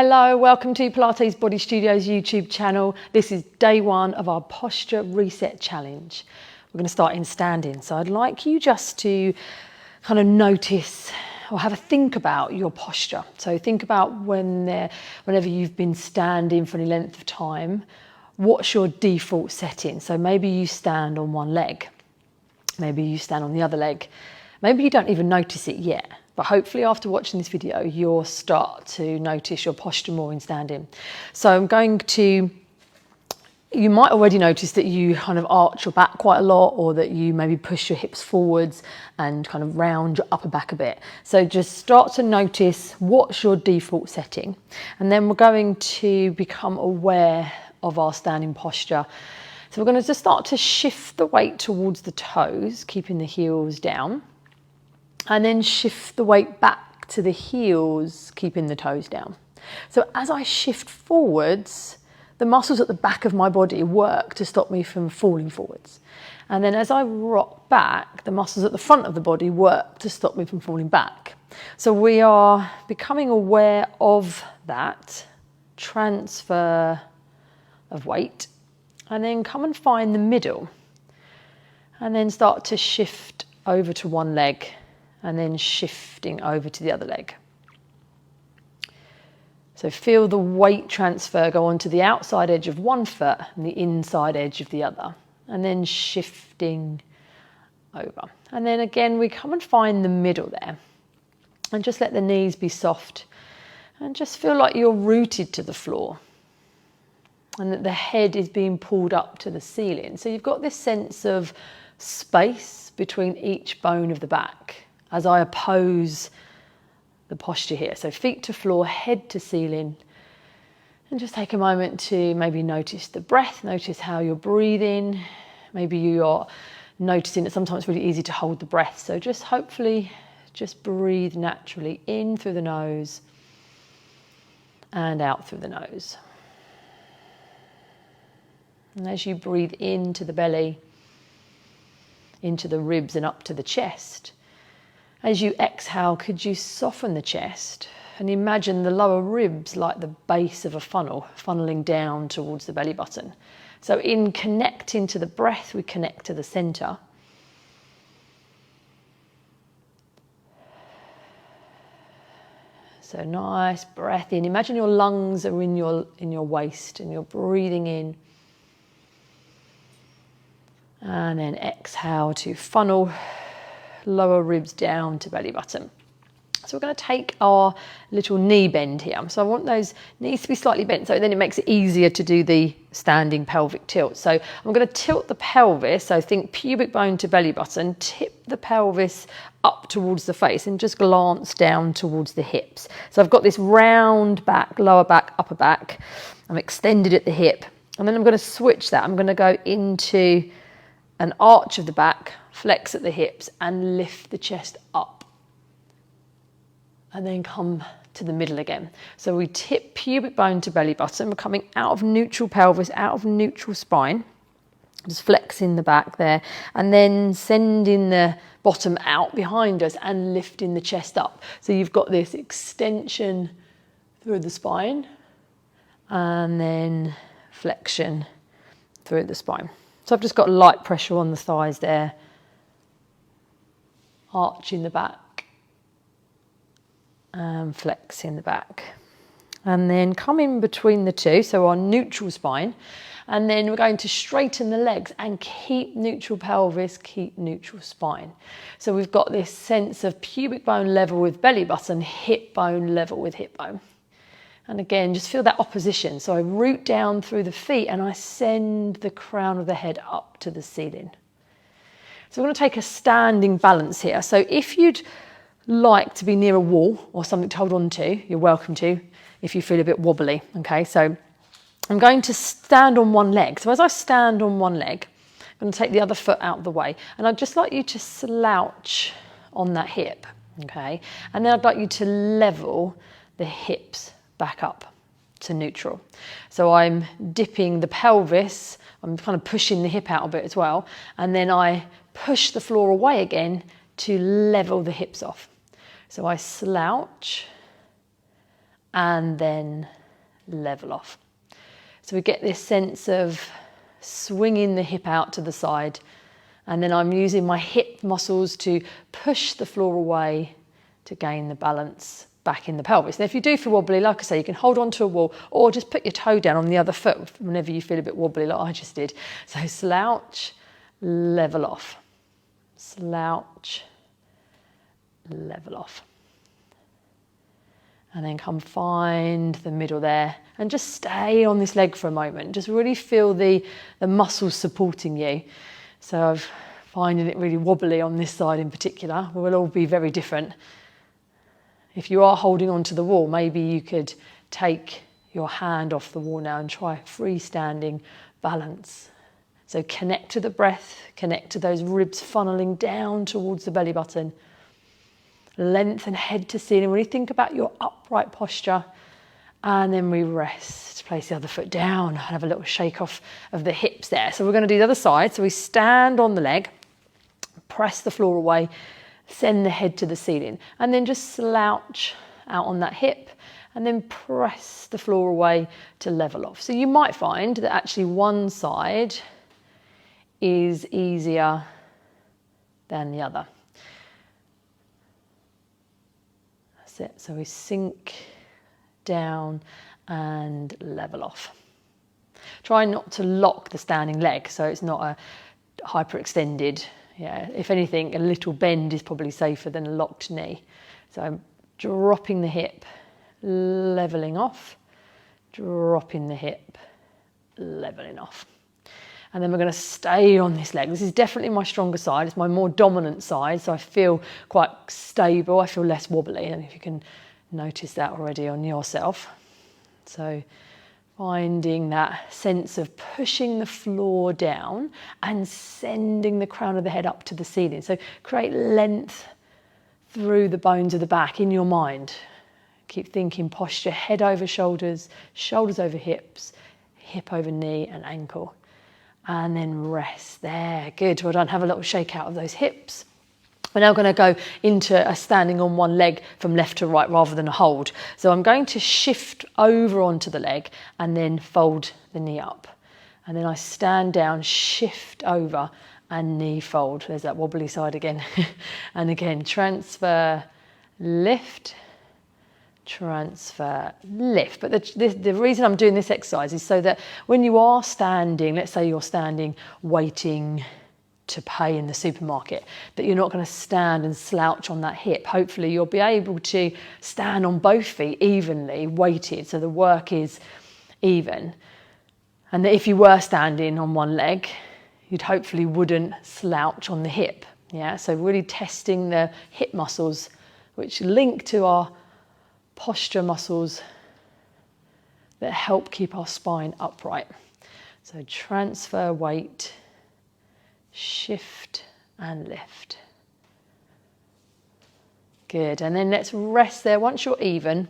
Hello, welcome to Pilates Body Studios YouTube channel. This is day one of our posture reset challenge. We're going to start in standing. So I'd like you just to kind of notice or have a think about your posture. So think about whenever you've been standing for any length of time, what's your default setting? So maybe you stand on one leg, maybe you stand on the other leg, maybe you don't even notice it yet. But hopefully after watching this video, you'll start to notice your posture more in standing. So you might already notice that you kind of arch your back quite a lot, or that you maybe push your hips forwards and kind of round your upper back a bit. So just start to notice what's your default setting. And then we're going to become aware of our standing posture. So we're going to just start to shift the weight towards the toes, keeping the heels down. And then shift the weight back to the heels, keeping the toes down. So as I shift forwards, the muscles at the back of my body work to stop me from falling forwards. And then as I rock back, the muscles at the front of the body work to stop me from falling back. So we are becoming aware of that transfer of weight, and then come and find the middle, and then start to shift over to one leg, and then shifting over to the other leg. So feel the weight transfer go onto the outside edge of one foot and the inside edge of the other, and then shifting over. And then again, we come and find the middle there, and just let the knees be soft, and just feel like you're rooted to the floor, and that the head is being pulled up to the ceiling. So you've got this sense of space between each bone of the back, as I oppose the posture here. So feet to floor, head to ceiling. And just take a moment to maybe notice the breath, notice how you're breathing. Maybe you're noticing that sometimes it's really easy to hold the breath. So just hopefully just breathe naturally in through the nose and out through the nose. And as you breathe into the belly, into the ribs and up to the chest, as you exhale, could you soften the chest and imagine the lower ribs like the base of a funnel, funneling down towards the belly button. So in connecting to the breath, we connect to the center. So nice breath in. Imagine your lungs are in your waist, and you're breathing in. And then exhale to funnel lower ribs down to belly button. So we're going to take our little knee bend here. So I want those knees to be slightly bent, so then it makes it easier to do the standing pelvic tilt. So I'm going to tilt the pelvis, so think pubic bone to belly button, tip the pelvis up towards the face, and just glance down towards the hips. So I've got this round back, lower back, upper back. I'm extended at the hip, and then I'm going to switch that. I'm going to go into an arch of the back, flex at the hips, and lift the chest up. And then come to the middle again. So we tip pubic bone to belly button. We're coming out of neutral pelvis, out of neutral spine. Just flexing the back there. And then sending the bottom out behind us and lifting the chest up. So you've got this extension through the spine, and then flexion through the spine. So I've just got light pressure on the thighs there, arching the back and flexing the back. And then come in between the two, so our neutral spine, and then we're going to straighten the legs and keep neutral pelvis, keep neutral spine. So we've got this sense of pubic bone level with belly button, hip bone level with hip bone. And again, just feel that opposition. So I root down through the feet and I send the crown of the head up to the ceiling. So we're going to take a standing balance here. So if you'd like to be near a wall or something to hold on to, you're welcome to, if you feel a bit wobbly. Okay, so I'm going to stand on one leg. So as I stand on one leg, I'm going to take the other foot out of the way. And I'd just like you to slouch on that hip. Okay, and then I'd like you to level the hips back up to neutral. So I'm dipping the pelvis, I'm kind of pushing the hip out a bit as well, and then I push the floor away again to level the hips off. So I slouch and then level off. So we get this sense of swinging the hip out to the side, and then I'm using my hip muscles to push the floor away to gain the balance back in the pelvis. And if you do feel wobbly, like I say, you can hold on to a wall or just put your toe down on the other foot whenever you feel a bit wobbly, like I just did. So slouch, level off, slouch, level off. And then come find the middle there and just stay on this leg for a moment. Just really feel the muscles supporting you. So I'm finding it really wobbly on this side in particular. We'll all be very different. If you are holding onto the wall, maybe you could take your hand off the wall now and try freestanding balance. So connect to the breath, connect to those ribs funneling down towards the belly button. Lengthen head to ceiling. Really think about your upright posture. And then we rest. Place the other foot down and have a little shake off of the hips there. So we're going to do the other side. So we stand on the leg, press the floor away, send the head to the ceiling, and then just slouch out on that hip and then press the floor away to level off. So you might find that actually one side is easier than the other. That's it. So we sink down and level off. Try not to lock the standing leg so it's not a hyperextended. Yeah, if anything, a little bend is probably safer than a locked knee. So I'm dropping the hip, leveling off, dropping the hip, leveling off. And then we're going to stay on this leg. This is definitely my stronger side. It's my more dominant side, so I feel quite stable. I feel less wobbly, and if you can notice that already on yourself. So finding that sense of pushing the floor down and sending the crown of the head up to the ceiling. So create length through the bones of the back in your mind. Keep thinking posture, head over shoulders, shoulders over hips, hip over knee and ankle. And then rest there. Good, well done. Have a little shake out of those hips. We're now going to go into a standing on one leg from left to right rather than a hold. So I'm going to shift over onto the leg and then fold the knee up. And then I stand down, shift over and knee fold. There's that wobbly side again. And again, transfer, lift, transfer, lift. But the reason I'm doing this exercise is so that when you are standing, let's say you're standing waiting to pay in the supermarket, that you're not going to stand and slouch on that hip. Hopefully you'll be able to stand on both feet evenly, weighted, so the work is even. And that if you were standing on one leg, you'd hopefully wouldn't slouch on the hip. Yeah, so really testing the hip muscles, which link to our posture muscles that help keep our spine upright. So transfer weight, shift and lift. Good, and then let's rest there. Once you're even,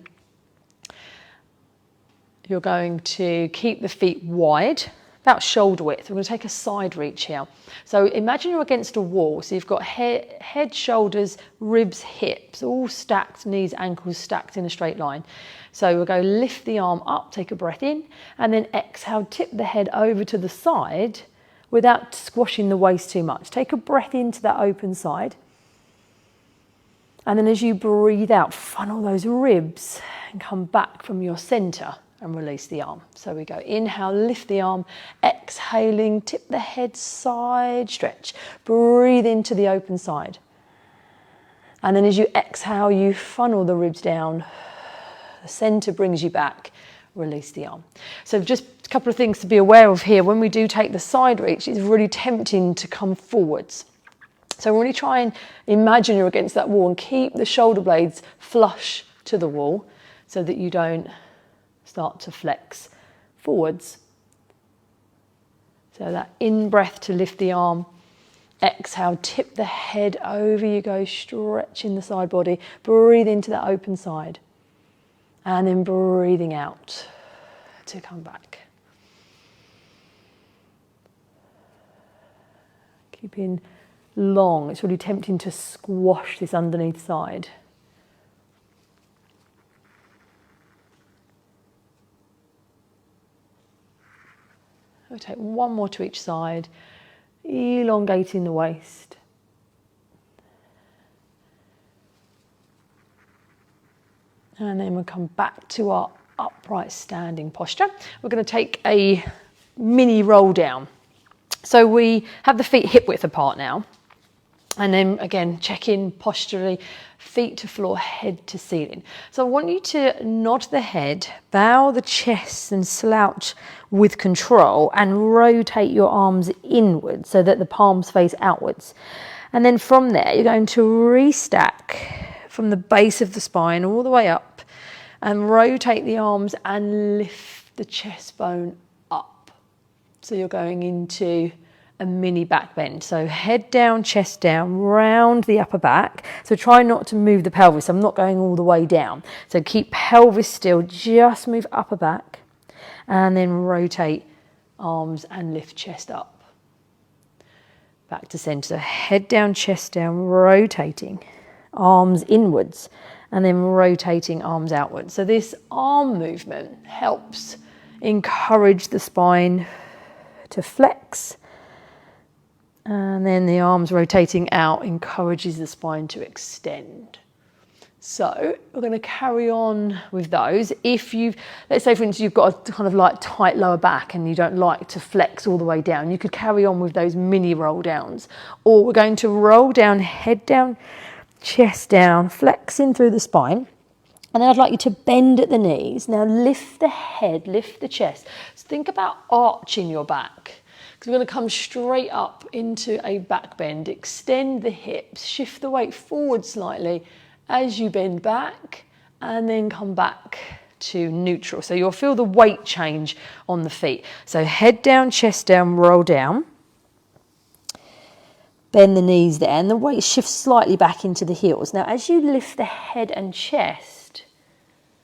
you're going to keep the feet wide, about shoulder width. We're going to take a side reach here. So imagine you're against a wall. So you've got head, shoulders, ribs, hips, all stacked, knees, ankles stacked in a straight line. So we'll go lift the arm up, take a breath in, and then exhale, tip the head over to the side without squashing the waist too much. Take a breath into that open side. And then as you breathe out, funnel those ribs and come back from your center and release the arm. So we go inhale, lift the arm, exhaling, tip the head, side stretch. Breathe into the open side. And then as you exhale, you funnel the ribs down. The center brings you back. Release the arm. So just a couple of things to be aware of here. When we do take the side reach, it's really tempting to come forwards. So really try and imagine you're against that wall and keep the shoulder blades flush to the wall so that you don't start to flex forwards. So that in breath to lift the arm, exhale, tip the head over you go, stretching the side body, breathe into that open side. And then breathing out to come back. Keeping long. It's really tempting to squash this underneath side. We'll take one more to each side, elongating the waist. And then we'll come back to our upright standing posture. We're going to take a mini roll down. So we have the feet hip width apart now. And then again, check in posturally, feet to floor, head to ceiling. So I want you to nod the head, bow the chest and slouch with control and rotate your arms inwards so that the palms face outwards. And then from there, you're going to restack from the base of the spine all the way up and rotate the arms and lift the chest bone up. So you're going into a mini back bend. So head down, chest down, round the upper back. So try not to move the pelvis. I'm not going all the way down. So keep pelvis still, just move upper back and then rotate arms and lift chest up. Back to center. So head down, chest down, rotating arms inwards and then rotating arms outwards. So this arm movement helps encourage the spine to flex. And then the arms rotating out encourages the spine to extend. So we're going to carry on with those. If let's say for instance, you've got a kind of like tight lower back and you don't like to flex all the way down, you could carry on with those mini roll downs. Or we're going to roll down, head down, chest down, flexing through the spine. And then I'd like you to bend at the knees. Now lift the head, lift the chest. So think about arching your back. Because we're going to come straight up into a back bend, extend the hips, shift the weight forward slightly as you bend back and then come back to neutral. So you'll feel the weight change on the feet. So head down, chest down, roll down. Bend the knees there and the weight shifts slightly back into the heels. Now as you lift the head and chest,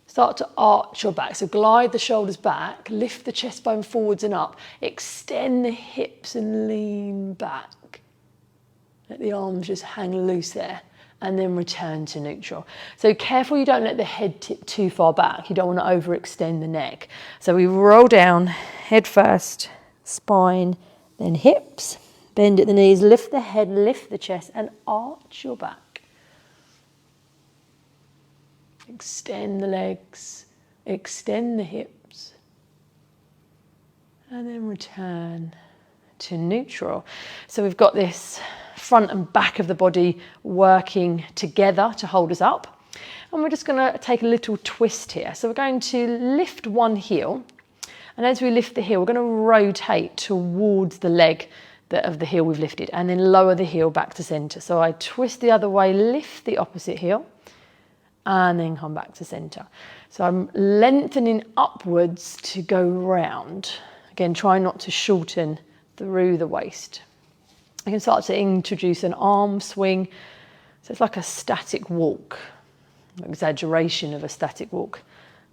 start to arch your back. So glide the shoulders back, lift the chest bone forwards and up, extend the hips and lean back. Let the arms just hang loose there and then return to neutral. So careful you don't let the head tip too far back. You don't want to overextend the neck. So we roll down, head first, spine, then hips. Bend at the knees, lift the head, lift the chest and arch your back. Extend the legs, extend the hips, and then return to neutral. So we've got this front and back of the body working together to hold us up. And we're just going to take a little twist here. So we're going to lift one heel. And as we lift the heel, we're going to rotate towards the leg of the heel we've lifted and then lower the heel back to center. So I twist the other way, lift the opposite heel, and then come back to center. So I'm lengthening upwards to go round. Again, try not to shorten through the waist. I can start to introduce an arm swing. So it's like a static walk, exaggeration of a static walk.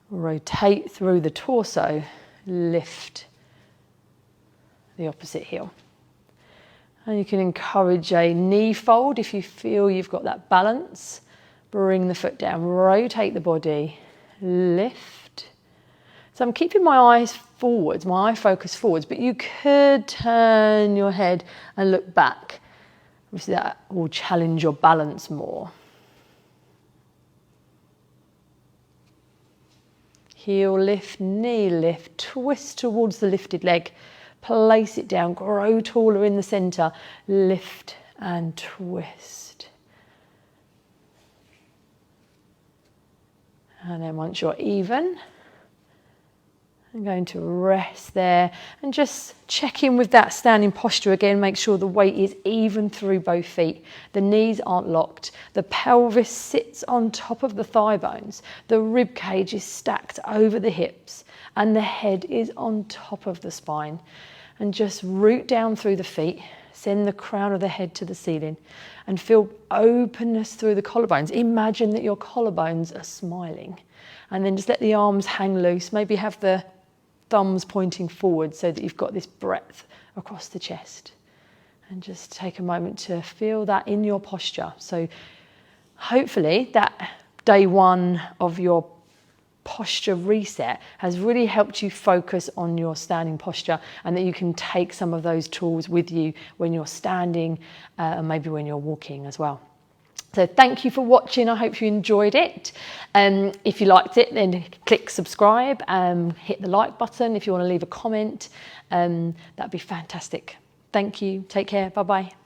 Rotate through the torso, lift the opposite heel. And you can encourage a knee fold if you feel you've got that balance. Bring the foot down, rotate the body, lift. So I'm keeping my eyes forwards, my eye focus forwards, but you could turn your head and look back. Obviously that will challenge your balance more. Heel lift, knee lift, twist towards the lifted leg, place it down, grow taller in the center, lift and twist. And then once you're even, I'm going to rest there and just check in with that standing posture again. Make sure the weight is even through both feet. The knees aren't locked. The pelvis sits on top of the thigh bones. The rib cage is stacked over the hips and the head is on top of the spine. And just root down through the feet. Send the crown of the head to the ceiling and feel openness through the collarbones. Imagine that your collarbones are smiling. And then just let the arms hang loose. Maybe have the thumbs pointing forward so that you've got this breadth across the chest. And just take a moment to feel that in your posture. So hopefully that day one of your posture reset has really helped you focus on your standing posture, and that you can take some of those tools with you when you're standing and maybe when you're walking as well. So thank you for watching. I hope you enjoyed it. If you liked it, then click subscribe, hit the like button. If you want to leave a comment, that'd be fantastic. Thank you. Take care. Bye-bye.